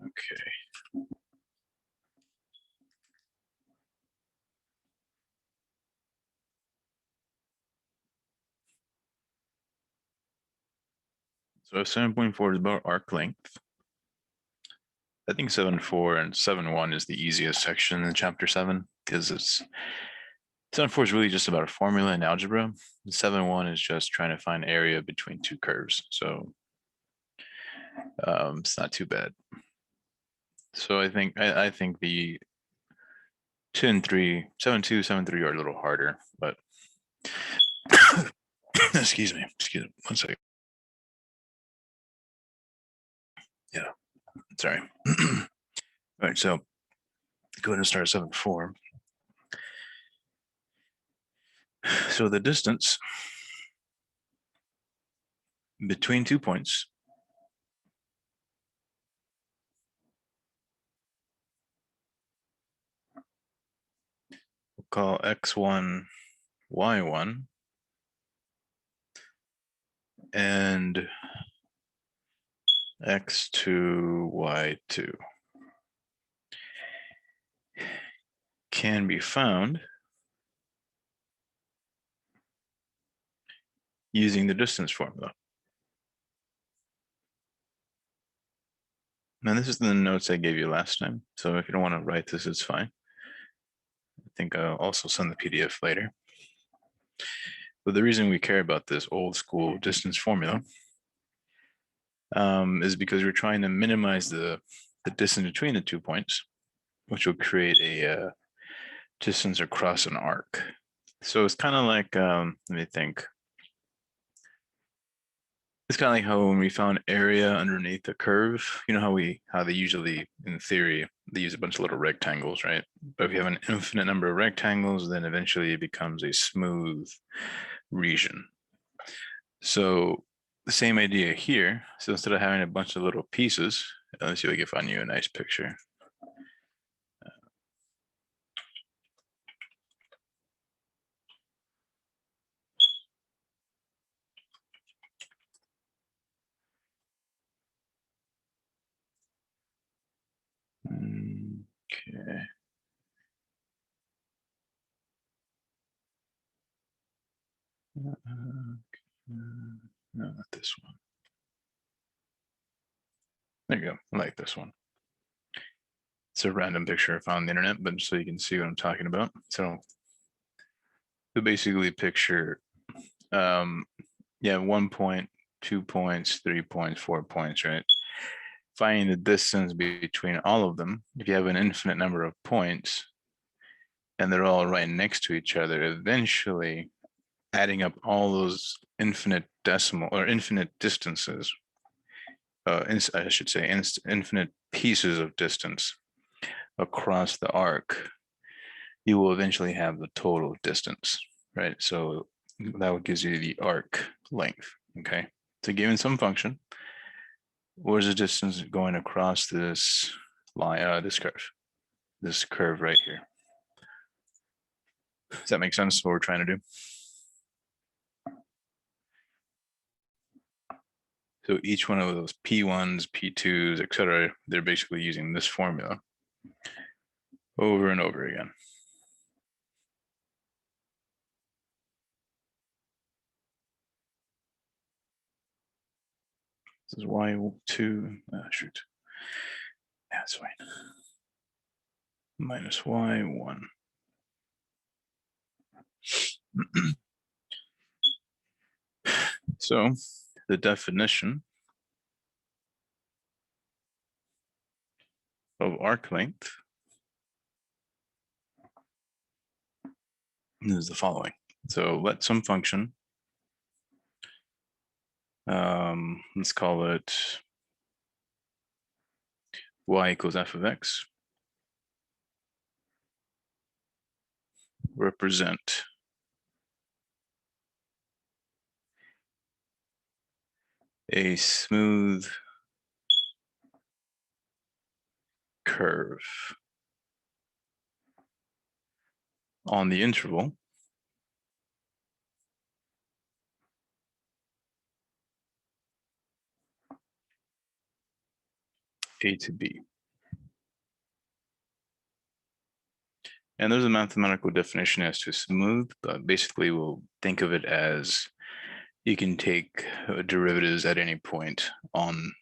Okay. So 7.4 is about arc length. I think 7.4 and 7.1 is the easiest section in chapter 7 because 7.4 is really just about a formula in algebra. 7.1 is just trying to find area between two curves. So it's not too bad. So I think the 2 and 3, 7.2, 7.3 are a little harder, but excuse me, 1 second. Yeah, sorry. All right, so go ahead and start 7.4. So the distance between 2 points we'll call x1, y1, and x2, y2 can be found using the distance formula. Now this is the notes I gave you last time, so if you don't want to write this, it's fine. I think I'll also send the PDF later. But the reason we care about this old school distance formula is because we're trying to minimize the distance between the 2 points, which will create a distance across an arc. So it's kind of like, let me think. It's kind of like how when we found area underneath the curve, you know how they usually, in theory, they use a bunch of little rectangles, right? But if you have an infinite number of rectangles, then eventually it becomes a smooth region. So the same idea here. So instead of having a bunch of little pieces, let's see if I can find you a nice picture. Okay. No, not this one. There you go. I like this one. It's a random picture I found on the internet, but so you can see what I'm talking about. So basically picture, yeah, 1 point, 2 points, 3 points, 4 points, right? Finding the distance between all of them. If you have an infinite number of points and they're all right next to each other, eventually adding up all those infinite decimal or infinite distances, I should say infinite pieces of distance across the arc, you will eventually have the total distance, right? So that gives you the arc length, okay? So given some function, what is the distance going across this line, this curve right here? Does that make sense what we're trying to do? So each one of those P1s, P2s, etc., they're basically using this formula over and over again. This is y2, shoot. That's fine. Minus y1. So the definition of arc length is the following. So let some function, let's call it y equals f of x, represent a smooth curve on the interval a to b. And there's a mathematical definition as to smooth, but basically we'll think of it as you can take derivatives at any point on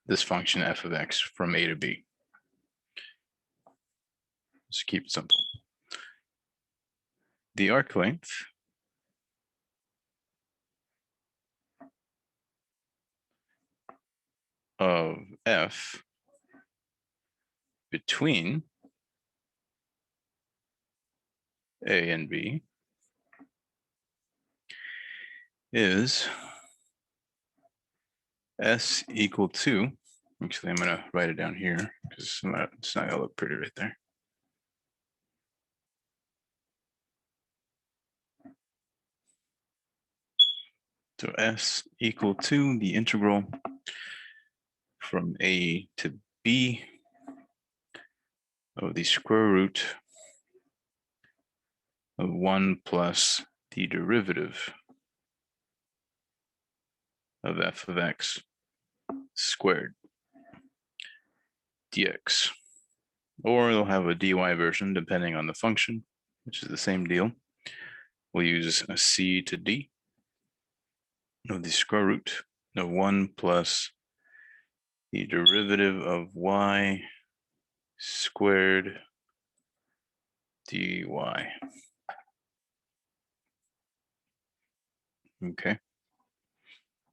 this function f of x from a to b. Just keep it simple. The arc length of f between a and b is s equal to, actually I'm gonna write it down here because it's not gonna look pretty right there. So s equal to the integral from a to b of the square root of 1 plus the derivative of f of x squared dx. Or they'll have a dy version depending on the function, which is the same deal. We'll use a c to d of the square root of 1 plus the derivative of y squared dy. Okay.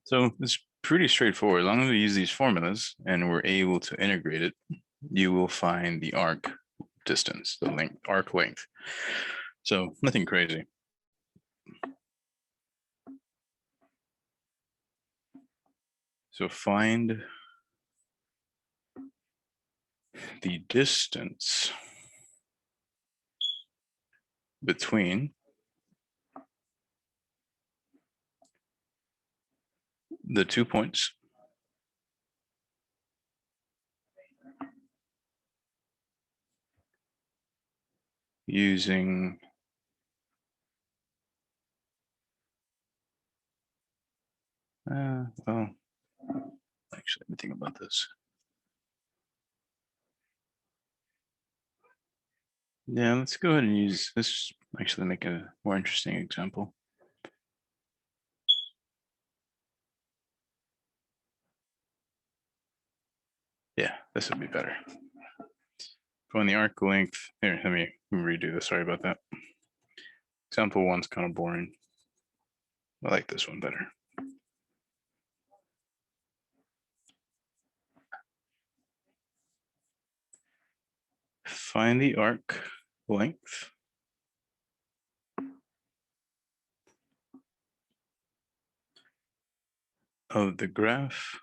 So it's pretty straightforward. As long as we use these formulas and we're able to integrate it, you will find the arc distance, the length, arc length. So nothing crazy. So find the distance between the 2 points using well, actually, let me think about this. Yeah, let's go ahead and use this. Actually, make a more interesting example. Yeah, this would be better. Find the arc length. Here, let me redo this. Sorry about that. Example one's kind of boring. I like this one better. Find the arc length of the graph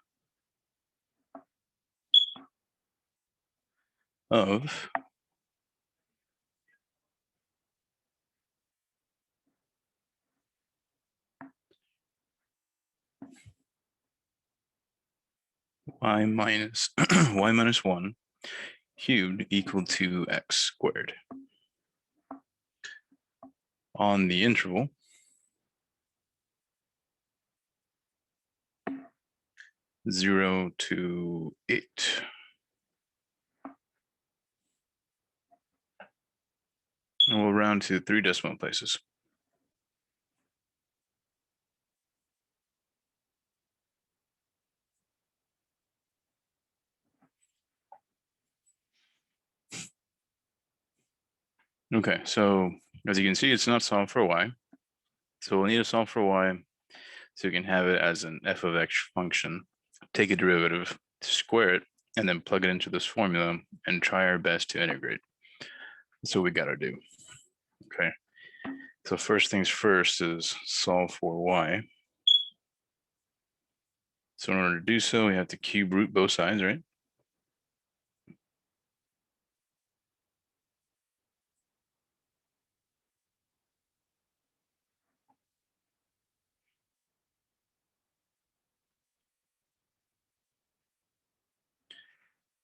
of y minus y minus 1 cubed equal to x squared on the interval 0 to 8. And we'll round to 3 decimal places. Okay, so as you can see, it's not solved for y. So we'll need to solve for y so we can have it as an f of x function, take a derivative, square it, and then plug it into this formula and try our best to integrate. That's what we got to do. Okay, so first things first is solve for y. So in order to do so, we have to cube root both sides, right?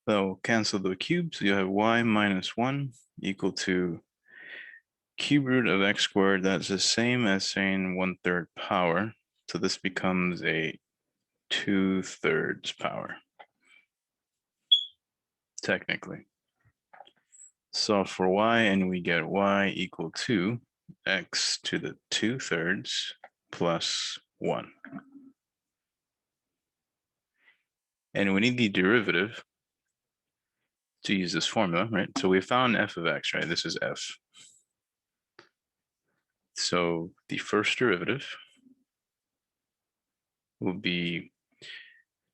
So we'll cancel the cubes. So you have y minus 1 equal to cube root of x squared. That's the same as saying 1/3 power. So this becomes a 2/3 power, technically. Solve for y, and we get y equal to x to the 2/3 plus 1. And we need the derivative to use this formula, right? So we found f of x, right? This is f. So the first derivative will be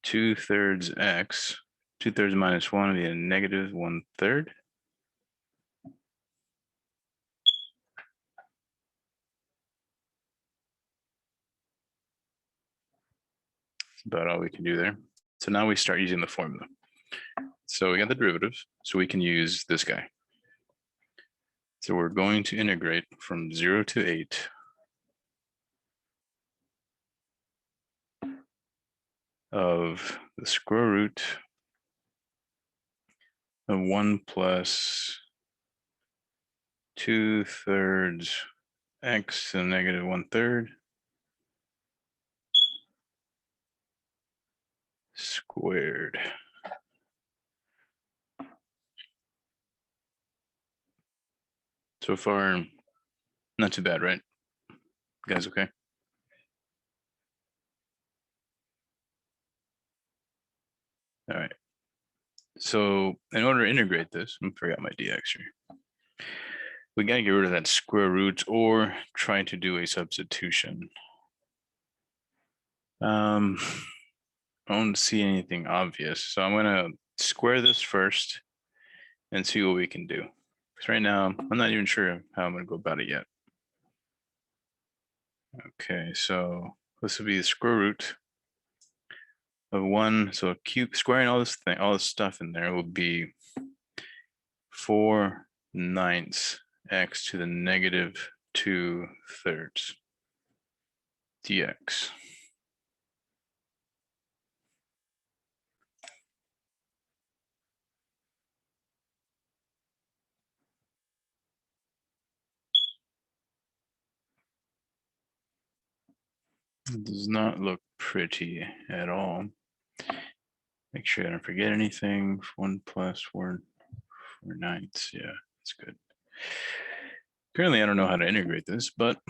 2/3 x. 2/3 minus 1 will be a negative 1/3. That's about all we can do there. So now we start using the formula. So we got the derivative, so we can use this guy. So we're going to integrate from 0 to 8 of the square root of 1 plus 2/3 x to the negative 1/3 squared. So far, not too bad, right? You guys okay? All right. So in order to integrate this, I forgot my dx here. We got to get rid of that square root or try to do a substitution. I don't see anything obvious. So I'm going to square this first and see what we can do. Because right now, I'm not even sure how I'm going to go about it yet. Okay, so this will be the square root of 1. So cube squaring all this stuff in there will be 4/9 x to the negative 2/3 dx. It does not look pretty at all. Make sure I don't forget anything. 1 plus 4/9. Yeah, that's good. Currently, I don't know how to integrate this, but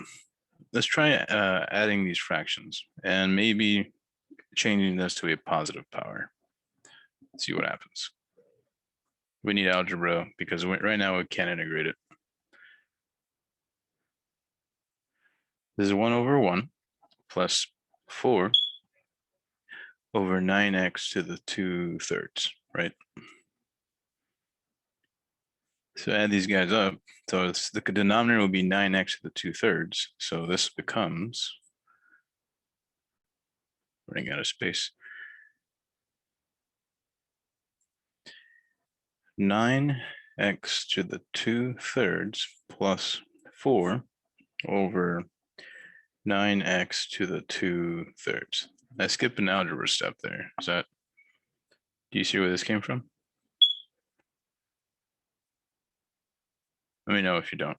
let's try adding these fractions and maybe changing this to a positive power. See what happens. We need algebra because right now we can't integrate it. This is 1/1 plus 4 over 9x to the 2/3, right? So add these guys up. So it's, the denominator will be 9x to the 2/3. So this becomes, running out of space, 9x to the 2/3 plus 4 over 9x to the 2/3. I skipped an algebra step there. Is that, do you see where this came from? Let me know if you don't.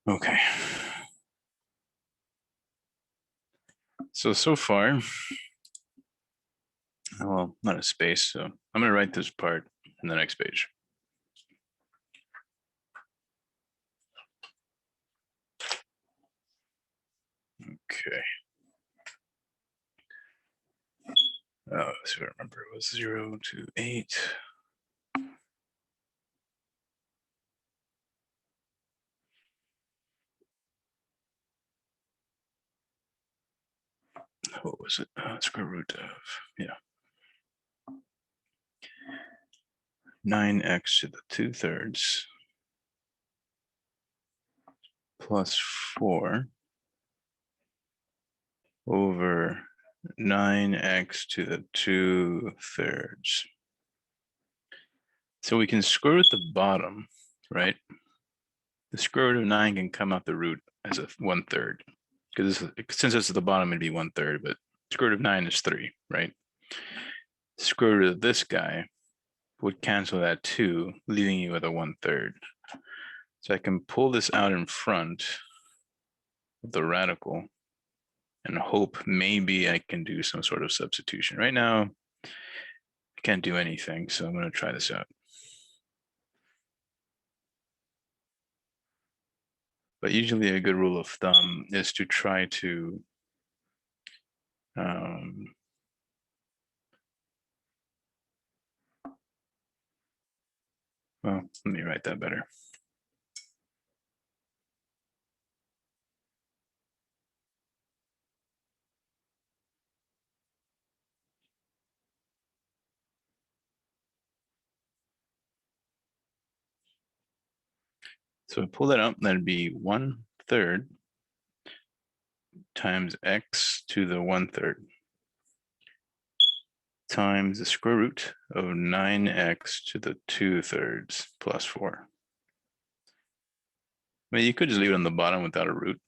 Okay. So far, well, not a space, so I'm going to write this part in the next page. Okay. So I remember it was 0 to 8. What was it? Square root of, yeah. 9x to the 2/3 plus 4 over 9x to the 2/3. So we can square root the bottom, right? The square root of 9 can come out the root as a 1/3. Because since it's at the bottom, it'd be 1/3, but square root of 9 is 3, right? Square root of this guy would cancel that 2, leaving you with a 1/3. So I can pull this out in front of the radical and hope maybe I can do some sort of substitution. Right now, I can't do anything, so I'm going to try this out. But usually a good rule of thumb is to try to well, let me write that better. So pull that up, that'd be 1/3 times x to the 1/3 times the square root of 9x to the 2/3 plus 4. I mean, you could just leave it on the bottom without a root,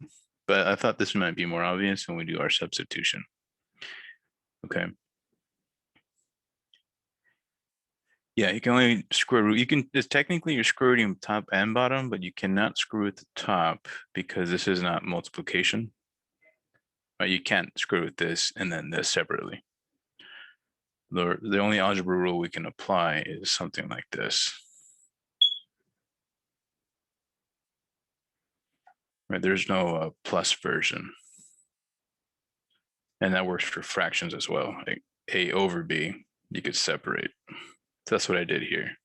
but I thought this might be more obvious when we do our substitution. Okay. Yeah, you can only square root. You can, it's technically you're square rooting top and bottom, but you cannot screw root the top because this is not multiplication. Right? You can't square root this and then this separately. The only algebra rule we can apply is something like this. Right? There's no plus version. And that works for fractions as well. Like a over b, you could separate. So that's what I did here.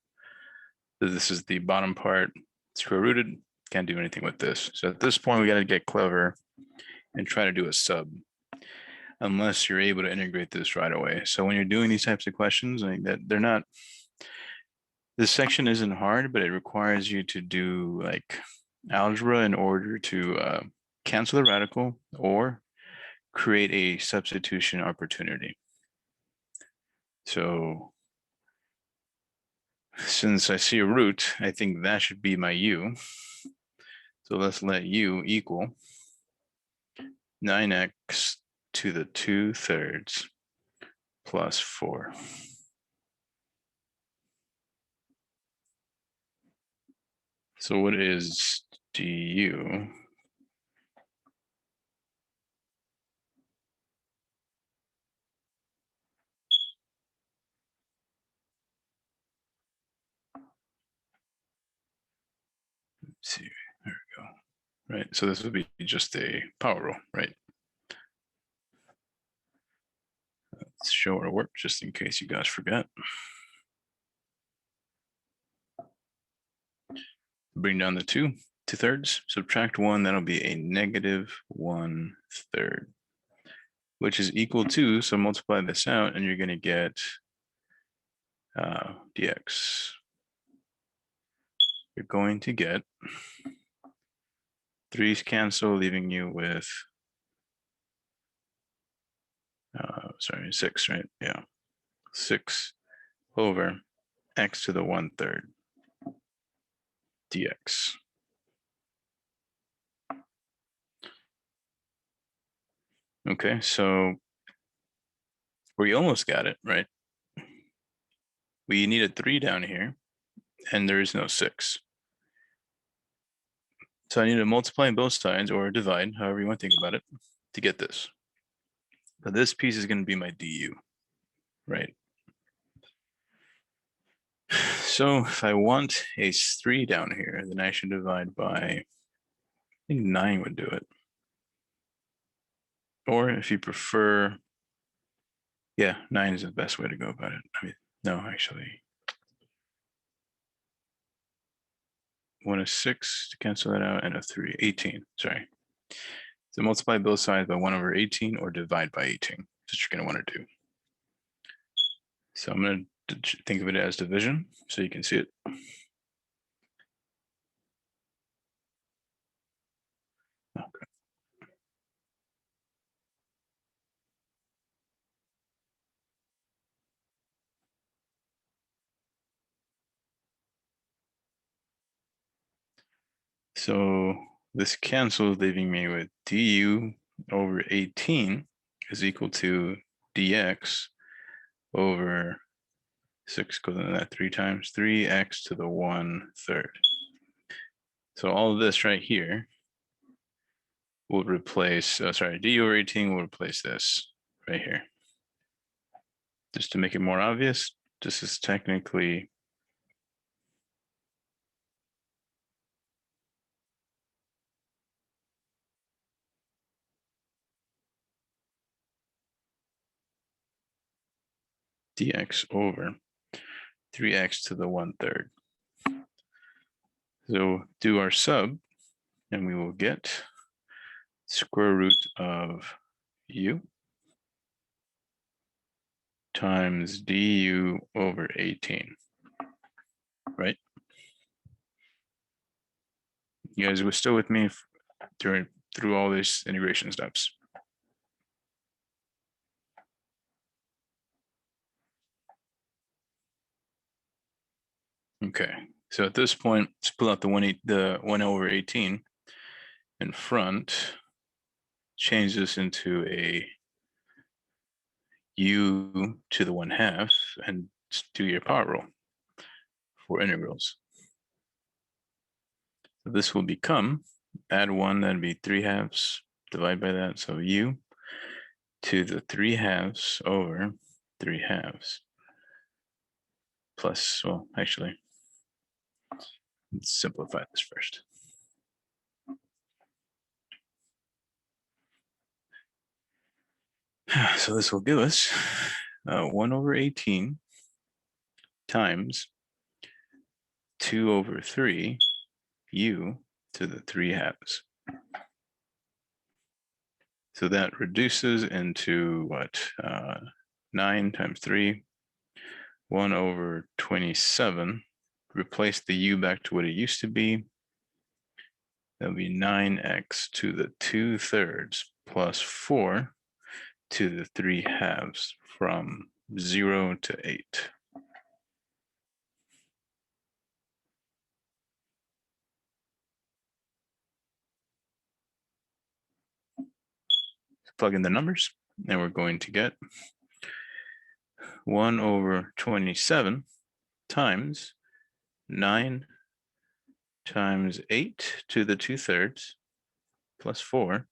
So this is the bottom part, square rooted, can't do anything with this. So at this point, we got to get clever and try to do a sub, unless you're able to integrate this right away. So when you're doing these types of questions, like that, they're not, this section isn't hard, but it requires you to do like algebra in order to cancel the radical or create a substitution opportunity. So since I see a root, I think that should be my u. So let's let u equal 9x to the 2/3 plus 4. So what is du? Let's see, there we go. Right, so this would be just a power rule, right? Let's show our work just in case you guys forget. Bring down the 2/3, subtract 1, that'll be a -1/3, which is equal to, so multiply this out and you're going to get dx. You're going to get 3's cancel, leaving you with, sorry, 6, right? Yeah, 6 over x to the 1/3 dx. Okay, so we almost got it, right? We need a 3 down here, and there is no 6. So I need to multiply both sides or divide, however you want to think about it, to get this. But this piece is going to be my du, right? So if I want a 3 down here, then I should divide by, I think 9 would do it. Or if you prefer, yeah, 9 is the best way to go about it. I mean, no, actually. 1 is 6 to cancel that out, and a 3, 18, sorry. So multiply both sides by 1 over 18 or divide by 18. That's what you're going to want to do. So I'm going to think of it as division so you can see it. Okay. So this cancels, leaving me with du over 18 is equal to dx over 6 goes into that 3 times 3x to the 1/3. So all of this right here will replace, sorry, d over 18 will replace this right here. Just to make it more obvious, this is technically dx over 3x to the 1/3. So do our sub, and we will get square root of u times du over 18, right? You guys were still with me through all these integration steps? Okay, so at this point, let's pull out the 1 over 18 in front, change this into a u to the 1/2, and do your power rule for integrals. So this will become, add 1, that'd be 3/2, divide by that, so u to the 3/2 over 3/2 plus, well, actually, let's simplify this first. So this will give us 1 over 18 times 2 over 3 u to the 3/2. So that reduces into what? 9 times 3, 1 over 27. Replace the u back to what it used to be. That'll be 9x to the 2/3 plus 4 to the 3/2 from 0 to 8. Plug in the numbers, and we're going to get 1 over 27 times 9 times 8 to the 2/3 plus 4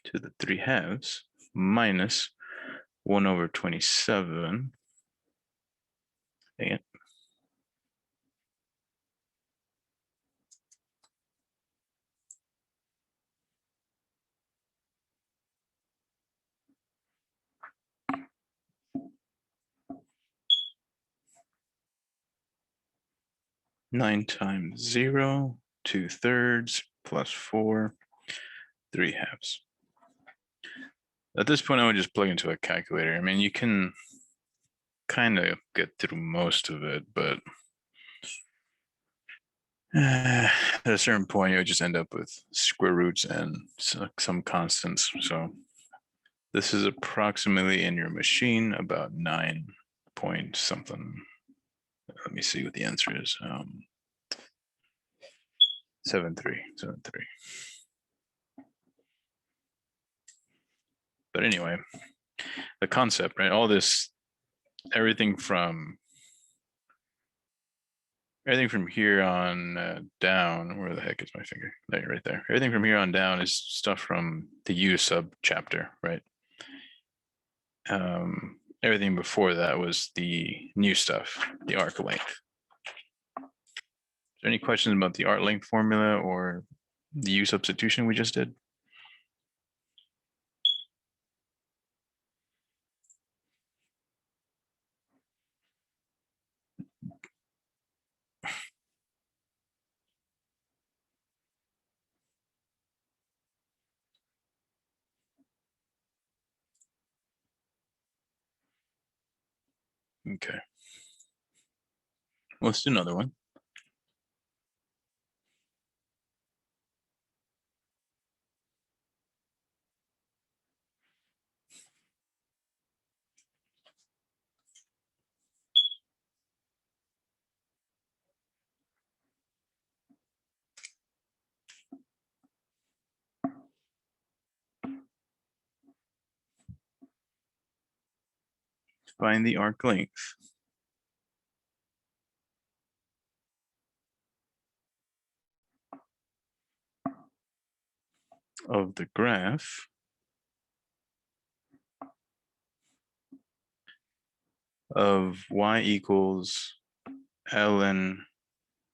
to the 3/2 minus 1 over 27. Dang it. Nine times 0, 2/3 plus 4, 3/2. At this point, I would just plug into a calculator. I mean, you can kind of get through most of it, but at a certain point, you would just end up with square roots and some constants. So this is approximately in your machine about 9 point something. Let me see what the answer is. 7.3. But anyway, the concept, right? All this, everything from here on down. Where the heck is my finger? There, right there. Everything from here on down is stuff from the U sub chapter, right? Everything before that was the new stuff, the arc length. Is there any questions about the arc length formula or the U substitution we just did? Okay. Let's do another one. Find the arc length. of the graph of y equals ln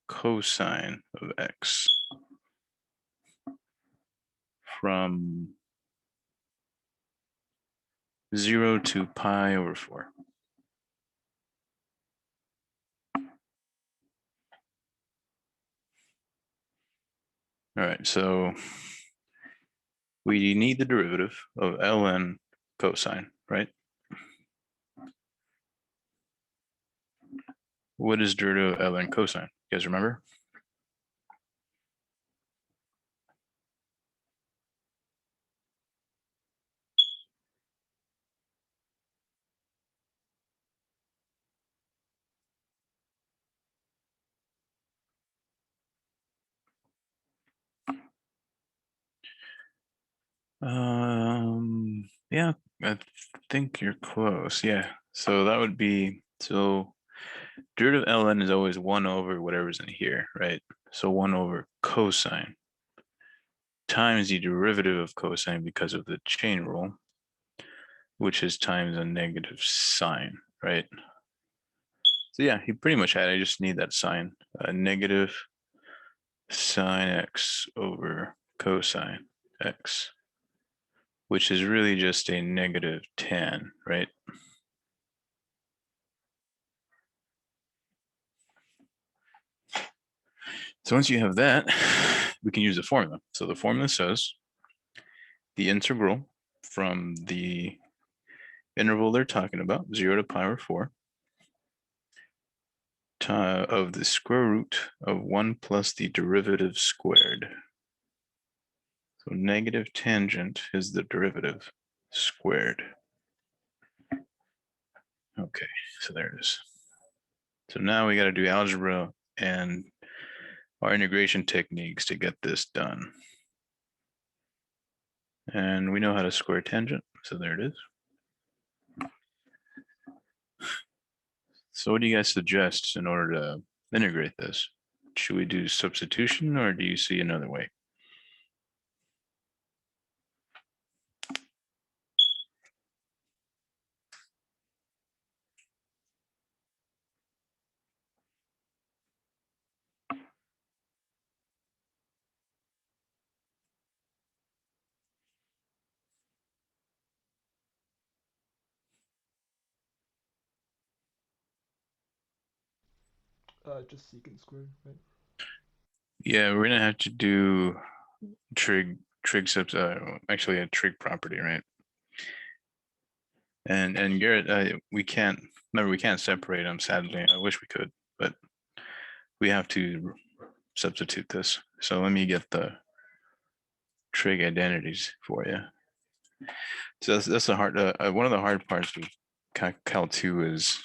cosine of x from 0 to pi over 4. All right, so we need the derivative of ln cosine, right? What is derivative of ln cosine? You guys remember? Yeah, I think you're close. Yeah, so that would be, so derivative of ln is always 1 over whatever's in here, right? So 1 over cosine times the derivative of cosine because of the chain rule, which is times a negative sign, right? So yeah, you pretty much had it. I just need that sign, negative sine x over cosine x, which is really just a negative tan, right? So once you have that, we can use the formula. So the formula says the integral from the interval they're talking about, 0 to pi over 4, of the square root of 1 plus the derivative squared. So negative tangent is the derivative squared. Okay, so there it is. So now we got to do algebra and our integration techniques to get this done. And we know how to square tangent, so there it is. So what do you guys suggest in order to integrate this? Should we do substitution or do you see another way? Just secant squared, right? Yeah, we're gonna have to do trig subs, actually a trig property, right? And Garrett, we can't, remember, we can't separate them, sadly. I wish we could, but we have to substitute this. So let me get the trig identities for you. So that's the hard, one of the hard parts of Cal 2 is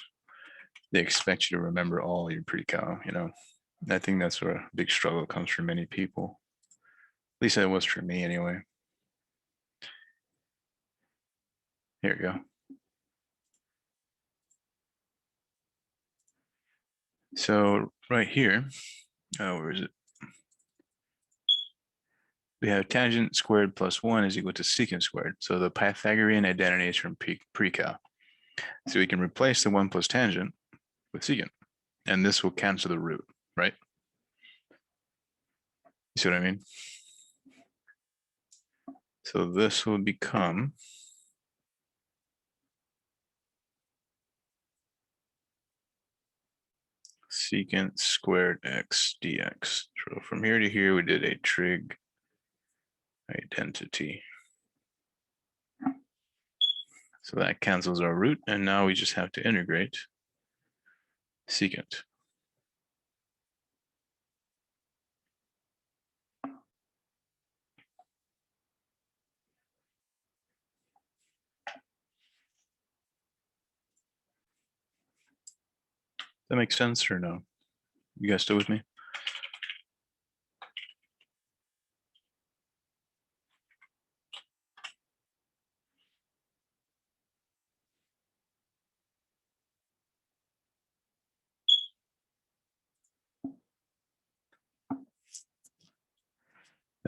they expect you to remember all your pre-cal, you know. I think that's where a big struggle comes for many people. At least that was for me anyway. Here we go. So right here, where is it? We have tangent squared plus 1 is equal to secant squared. So the Pythagorean identity is from pre-cal. So we can replace the 1 plus tangent with secant, and this will cancel the root, right? You see what I mean? So this will become secant squared x dx. So from here to here, we did a trig identity. So that cancels our root, and now we just have to integrate secant. That makes sense or no? You guys still with me?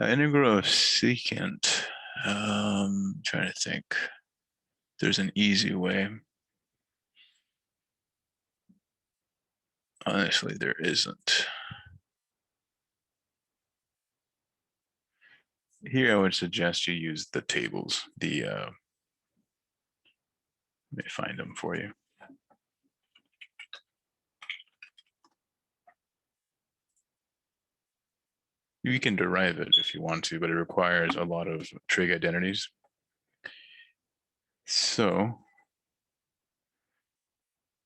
Integral of secant. Trying to think. There's an easy way. Honestly, there isn't. Here, I would suggest you use the tables. Let me find them for you. You can derive it if you want to, but it requires a lot of trig identities. So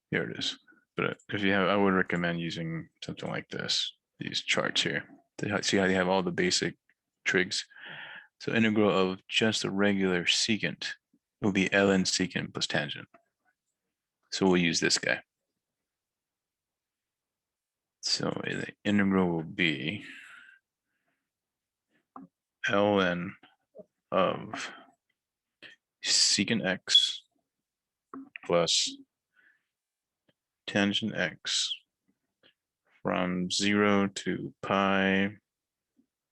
here it is. But if you have, I would recommend using something like this, these charts here. To see how they have all the basic trigs. So integral of just a regular secant will be ln secant plus tangent. So we'll use this guy. So the integral will be ln of secant x plus tangent x from 0 to pi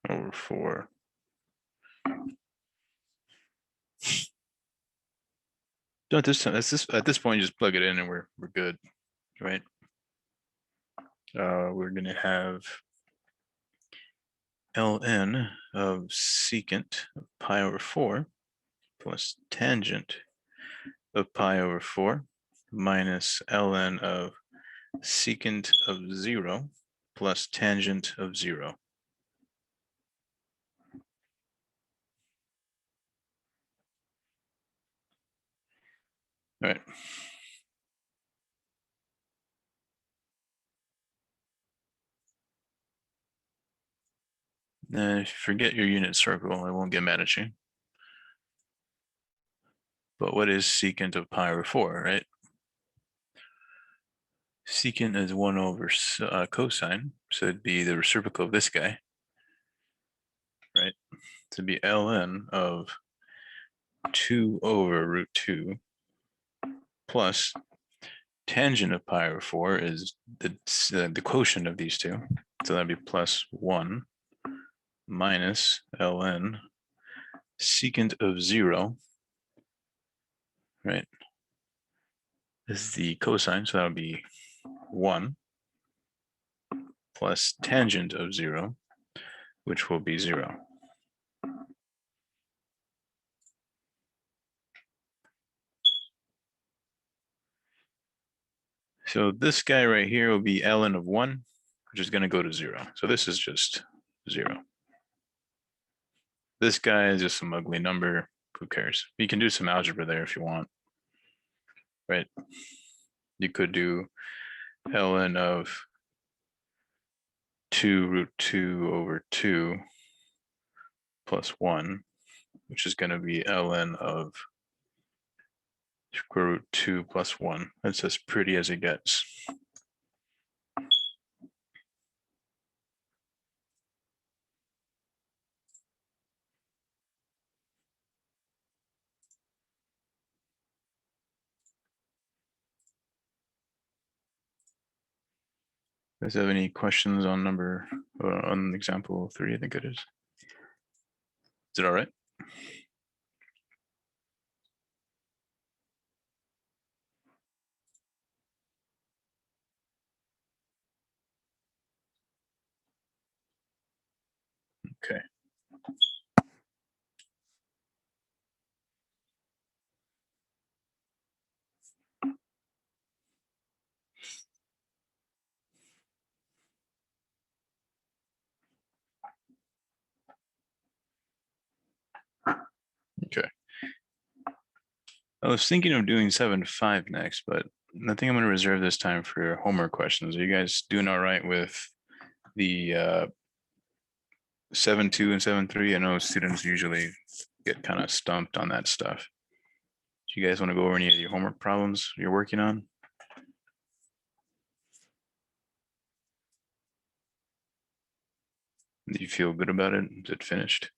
over 4. So at this point, just plug it in and we're good, right? We're gonna have ln of secant of pi over 4 plus tangent of pi over 4 minus ln of secant of 0 plus tangent of 0. All right. If you forget your unit circle, I won't get mad at you. But what is secant of pi over 4, right? Secant is 1 over cosine, so it'd be the reciprocal of this guy, right? To be ln of 2 over root 2 plus tangent of pi over 4 is the quotient of these two. So that'd be plus 1 minus ln secant of 0, right? This is the cosine, so that would be 1 plus tangent of 0, which will be 0. So this guy right here will be ln of 1, which is going to go to 0. So this is just 0. This guy is just some ugly number. Who cares? You can do some algebra there if you want, right? You could do ln of 2 root 2 over 2 plus 1, which is going to be ln of square root 2 plus 1. That's as pretty as it gets. Does have any questions on on example 3? I think it is. Is it all right? Okay. Okay. I was thinking of doing 7-5 next, but I think I'm going to reserve this time for your homework questions. Are you guys doing all right with the 7-2 and 7-3? I know students usually get kind of stumped on that stuff. Do you guys want to go over any of your homework problems you're working on? Do you feel good about it? Is it finished?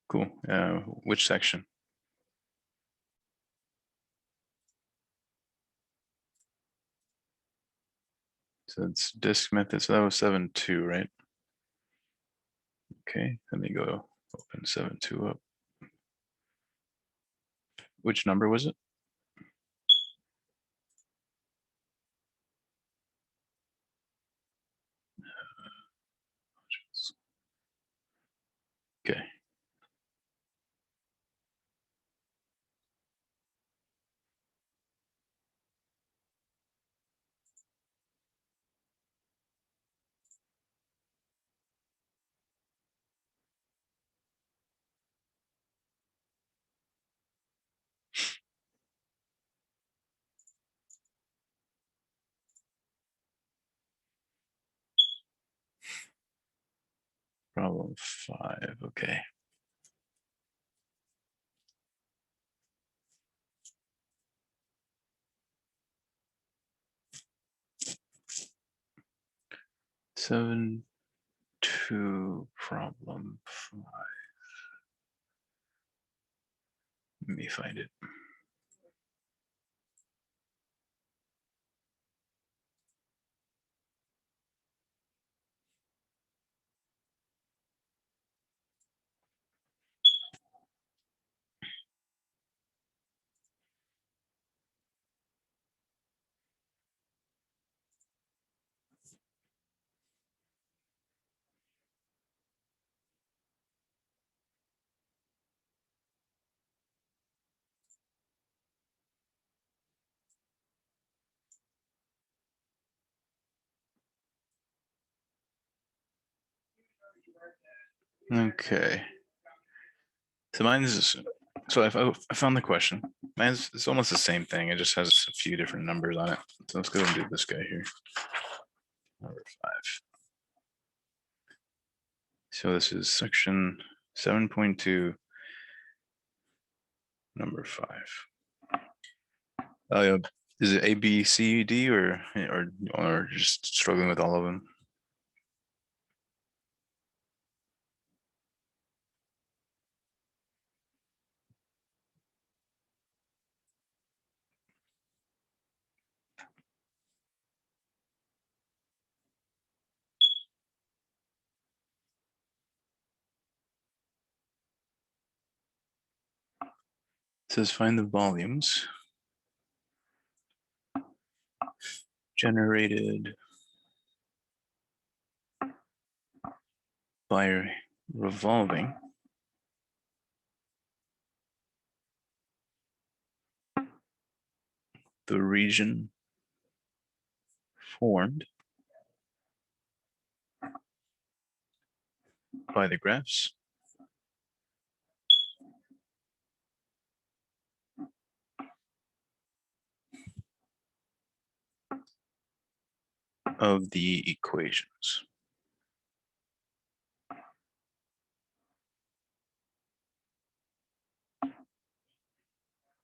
Cool. Which section? So it's disk method. So that was 7.2, right? Okay, let me go open 7.2 up. Which number was it? Okay. Problem 5. Okay. Seven, two, problem 5. Let me find it. Okay. So mine's, so I found the question. Mine's, it's almost the same thing. It just has a few different numbers on it. So let's go and do this guy here. Number 5. So this is section 7.2, number 5. Yeah. Is it A, B, C, D, or just struggling with all of them? It says find the volumes generated by revolving the region formed by the graphs of the equations.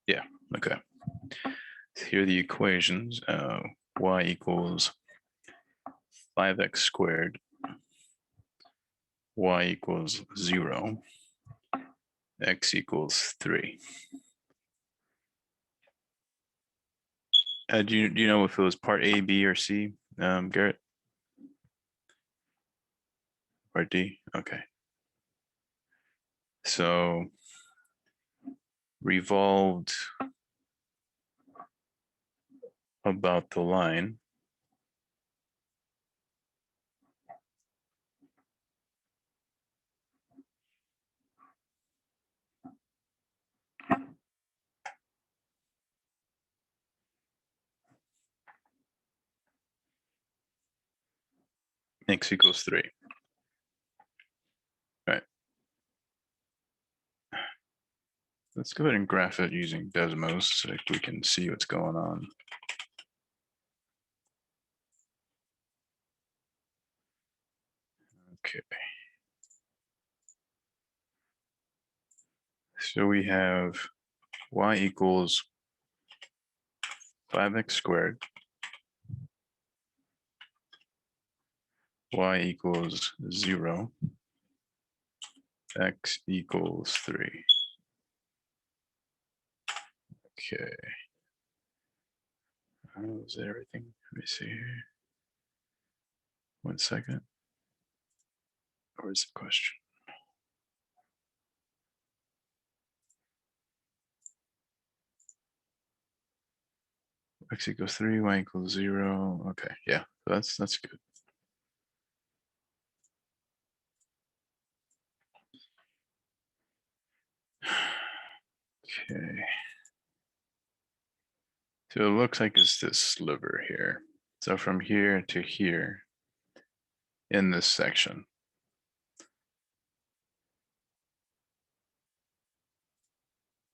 Yeah, okay. So here are the equations. Y equals 5x squared, y equals 0, x equals 3. Do you know if it was part A, B, or C, Garrett? Part D? Okay. So revolved about the line. X equals 3. All right. Let's go ahead and graph it using Desmos so we can see what's going on. Okay. So we have y equals 5x squared, y equals 0, x equals 3. Okay. Is that everything? Let me see here. 1 second. Where's the question? X equals 3, y equals 0. Okay, yeah, that's good. Okay. So it looks like it's this sliver here. So from here to here in this section.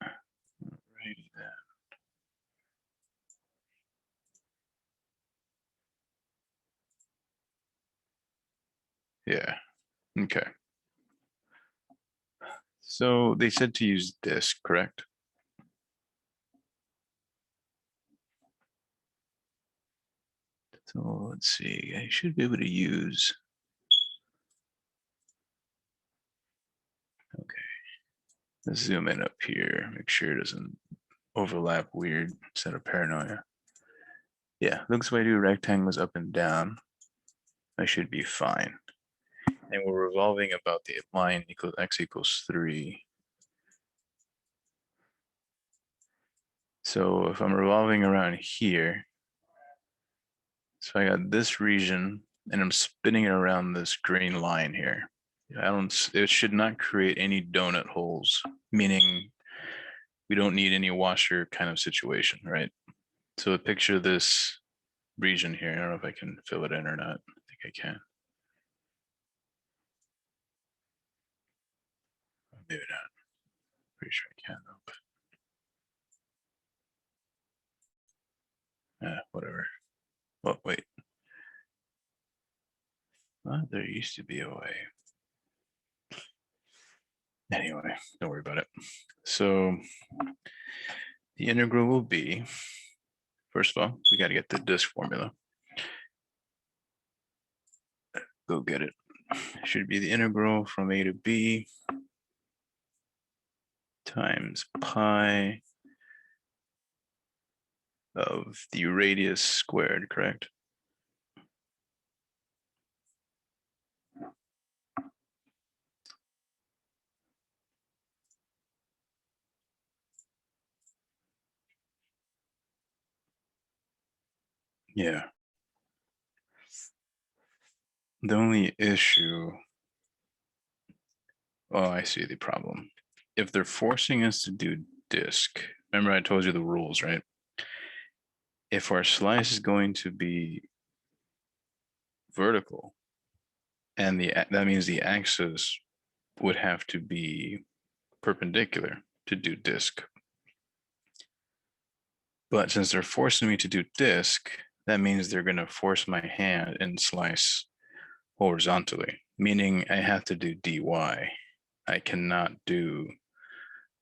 Righty then. Yeah, okay. So they said to use disk, correct? So let's see, I should be able to use. Okay, let's zoom in up here, make sure it doesn't overlap weird instead of paranoia. Yeah, looks like I do rectangles up and down. I should be fine. And we're revolving about the line equals x equals 3. So if I'm revolving around here, so I got this region and I'm spinning it around this green line here. It should not create any donut holes, meaning we don't need any washer kind of situation, right? So picture this region here. I don't know if I can fill it in or not. I think I can. Maybe not. Pretty sure I can though, but whatever. Oh, wait. Well, there used to be a way. Anyway, don't worry about it. So the integral will be, first of all, we got to get the disk formula. Go get it. It should be the integral from a to b times pi of the radius squared, correct? Yeah. The only issue, oh, I see the problem. If they're forcing us to do disk, remember I told you the rules, right? If our slice is going to be vertical, and that means the axis would have to be perpendicular to do disk. But since they're forcing me to do disk, that means they're going to force my hand and slice horizontally, meaning I have to do dy. I cannot do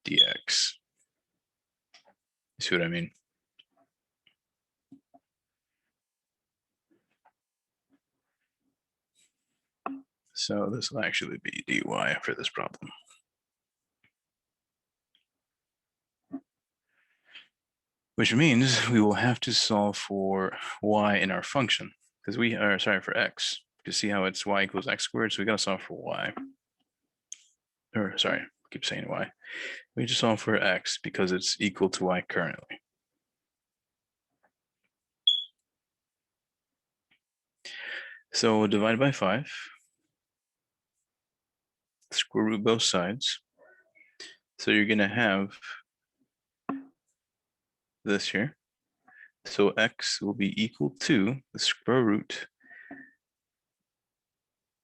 dx. You see what I mean? So this will actually be dy for this problem. Which means we will have to solve for y in our function, because we are, sorry, for x. You see how it's y equals x squared, so we got to solve for y. Or sorry, I keep saying y. We just solve for x because it's equal to y currently. So we'll divide by 5. Square root both sides. So you're going to have this here. So x will be equal to the square root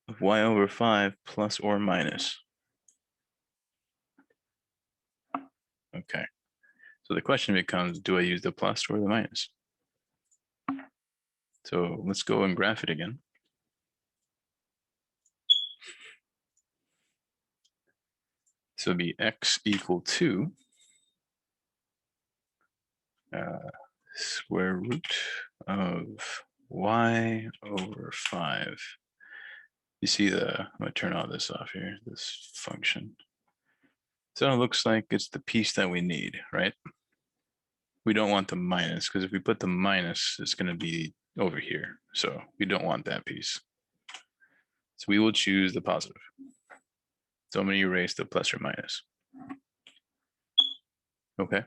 of y over 5 plus or minus. Okay. So the question becomes, do I use the plus or the minus? So let's go and graph it again. So it'll be x equal to square root of y over 5. You see I'm gonna turn all this off here, this function. So it looks like it's the piece that we need, right? We don't want the minus, because if we put the minus, it's gonna be over here. So we don't want that piece. So we will choose the positive. So I'm going to erase the plus or minus. Okay.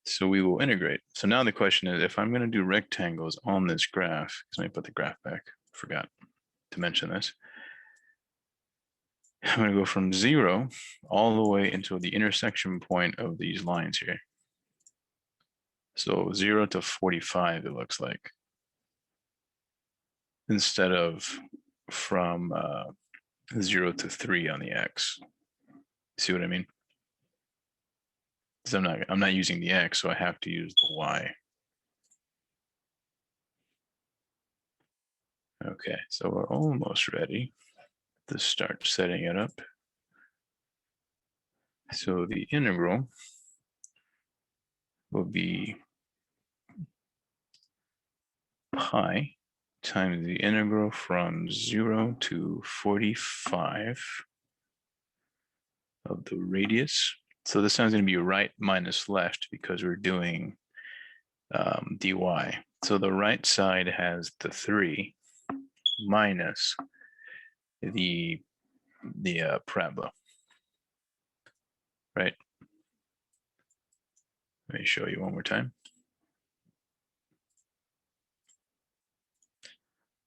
So we will integrate. So now the question is, if I'm going to do rectangles on this graph, let me put the graph back. Forgot to mention this. I'm going to go from 0 all the way into the intersection point of these lines here. So 0 to 45, it looks like, instead of from 0 to 3 on the X. See what I mean? Because I'm not using the X, so I have to use the Y. Okay, so we're almost ready to start setting it up. So the integral will be pi times the integral from 0 to 45 of the radius. So this time's going to be right minus left because we're doing dy. So the right side has the 3 minus the parabola, right? Let me show you one more time.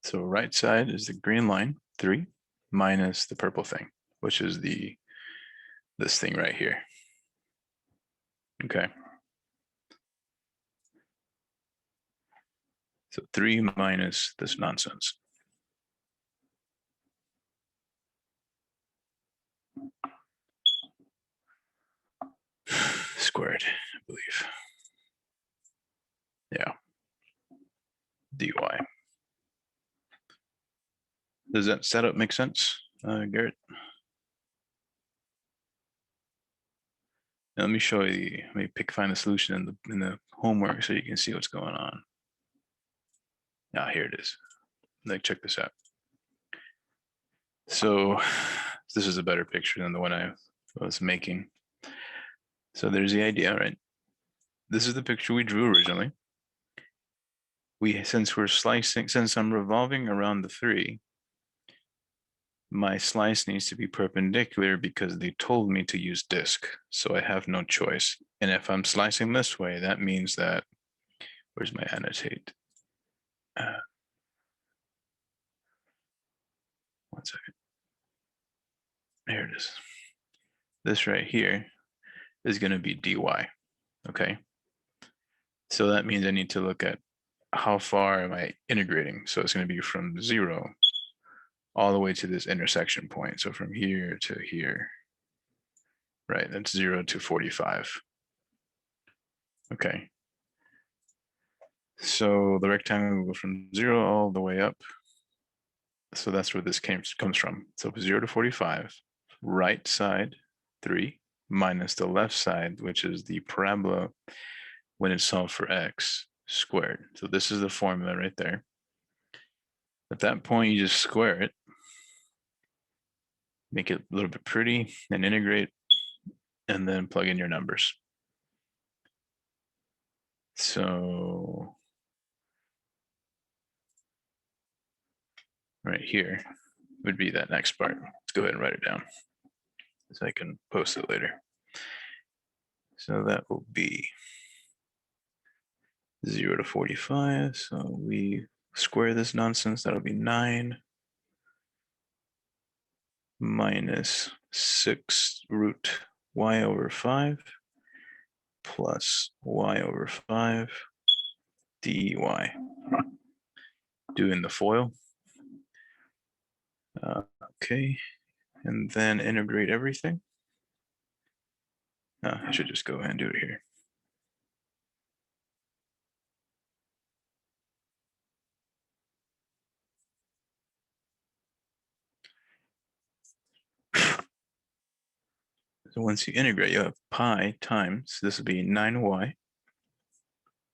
So right side is the green line, 3, minus the purple thing, which is this thing right here. Okay. So 3 minus this nonsense. Squared, I believe. Yeah. dy. Does that setup make sense, Garrett? Now let me show you. Let me find the solution in the homework so you can see what's going on. Now here it is. Like, check this out. So this is a better picture than the one I was making. So there's the idea, right? This is the picture we drew originally. Since we're slicing, since I'm revolving around the 3, my slice needs to be perpendicular because they told me to use disk. So I have no choice. And if I'm slicing this way, that means that, where's my annotate? One second. There it is. This right here is going to be dy. Okay. So that means I need to look at how far am I integrating. So it's going to be from 0 all the way to this intersection point. So from here to here, right? That's 0 to 45. Okay. So the rectangle will go from 0 all the way up. So that's where this comes from. So 0 to 45, right side 3 minus the left side, which is the parabola when it's solved for x squared. So this is the formula right there. At that point, you just square it, make it a little bit pretty, and integrate, and then plug in your numbers. So right here would be that next part. Let's go ahead and write it down so I can post it later. So that will be 0 to 45. So we square this nonsense. That'll be 9 minus 6 root y over 5 plus y over 5 dy. Doing the FOIL. Okay, and then integrate everything. I should just go ahead and do it here. So once you integrate, you have pi times, this would be 9y.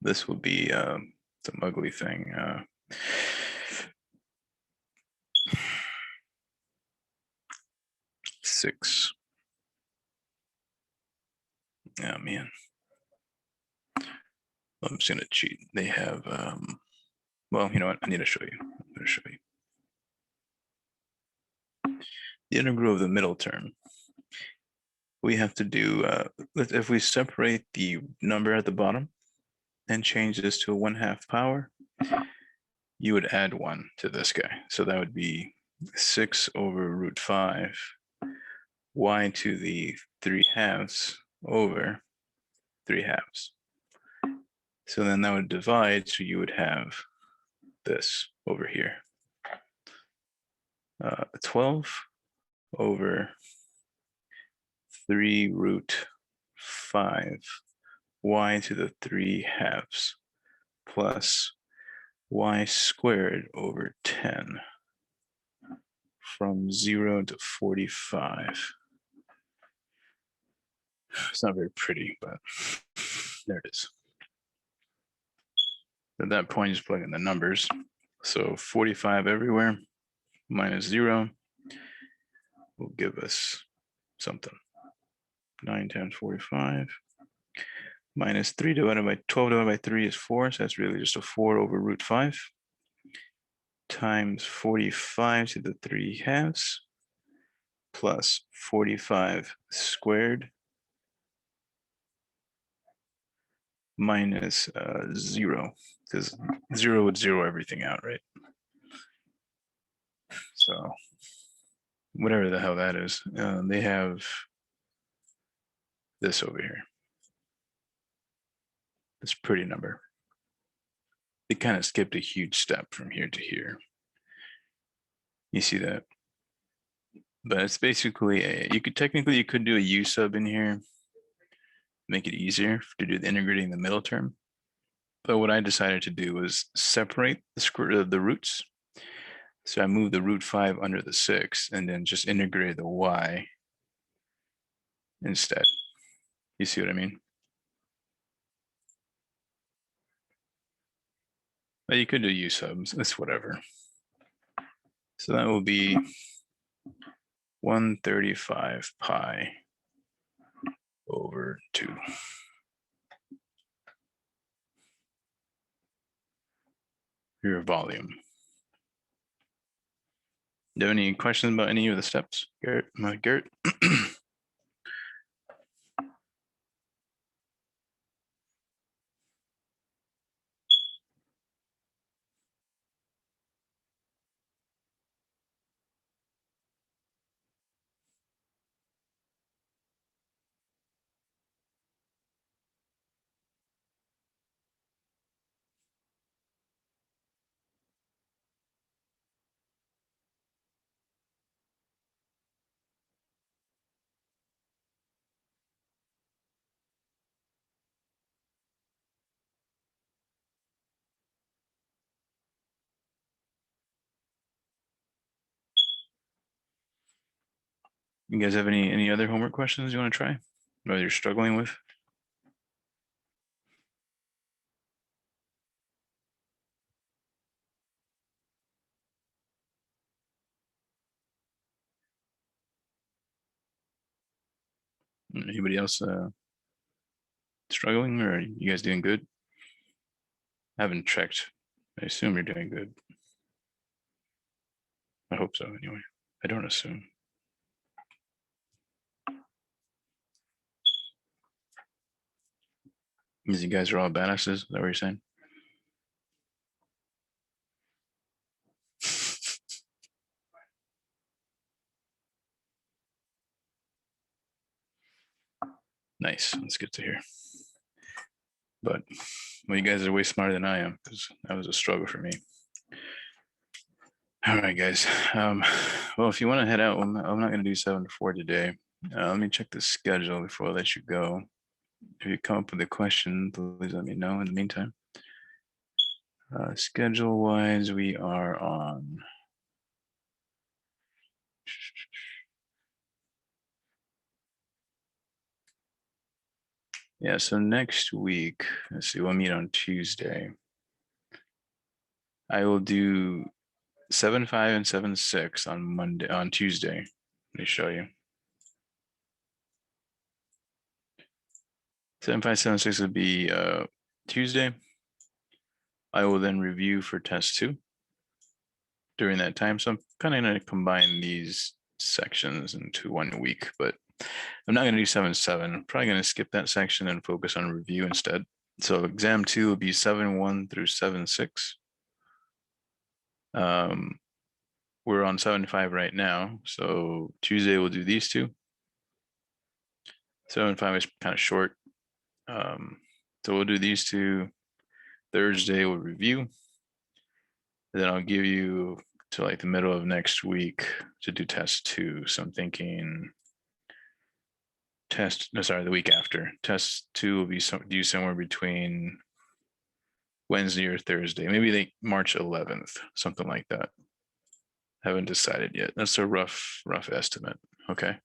This will be some ugly thing. 6. Oh man. I'm just gonna cheat. They have Well, you know what? I need to show you. I'm going to show you. The integral of the middle term. We have to do, if we separate the number at the bottom and change this to a 1/2 power, you would add 1 to this guy. So that would be 6 over root 5 y to the 3/2 over 3/2. So then that would divide, so you would have this over here. 12 over 3 root 5 y to the 3/2 plus y squared over 10 from 0 to 45. It's not very pretty, but there it is. At that point, just plug in the numbers. So 45 everywhere minus 0 will give us something. 9 times 45 minus 3 divided by 12 divided by 3 is 4. So that's really just a 4 over root 5 times 45 to the 3/2 plus 45 squared minus 0, because 0 would 0 everything out, right? So whatever the hell that is, they have this over here. This pretty number. They kind of skipped a huge step from here to here. You see that? But it's basically you could do a u sub in here, make it easier to do the integrating the middle term. But what I decided to do was separate the square root of the roots. So I moved the root 5 under the 6 and then just integrated the y instead. You see what I mean? But you could do u subs, it's whatever. So that will be 135 pi over 2. Your volume. Do you have any questions about any of the steps, Garrett? Garrett? You guys have any other homework questions you want to try? Or you're struggling with? Anybody else struggling, or are you guys doing good? I haven't checked. I assume you're doing good. I hope so anyway. I don't assume. Because you guys are all badasses, is that what you're saying? Nice, that's good to hear. But well, you guys are way smarter than I am, because that was a struggle for me. All right, guys. Well, if you want to head out, I'm not going to do 7 to 4 today. Let me check the schedule before I let you go. If you come up with a question, please let me know in the meantime. Schedule-wise, we are on. Yeah, so next week, let's see, we'll meet on Tuesday. I will do 7-5 and 7-6 on Tuesday. Let me show you. 7-5, 7-6 would be Tuesday. I will then review for test 2 during that time. So I'm kind of going to combine these sections into 1 week, but I'm not going to do 7-7. I'm probably going to skip that section and focus on review instead. So exam 2 will be 7-1 through 7-6. We're on 7-5 right now. So Tuesday we'll do these two. 7-5 is kind of short. So we'll do these two. Thursday we'll review. And then I'll give you to like the middle of next week to do test 2. So I'm thinking the week after. Test 2 will be due somewhere between Wednesday or Thursday, maybe March 11th, something like that. Haven't decided yet. That's a rough estimate. Okay.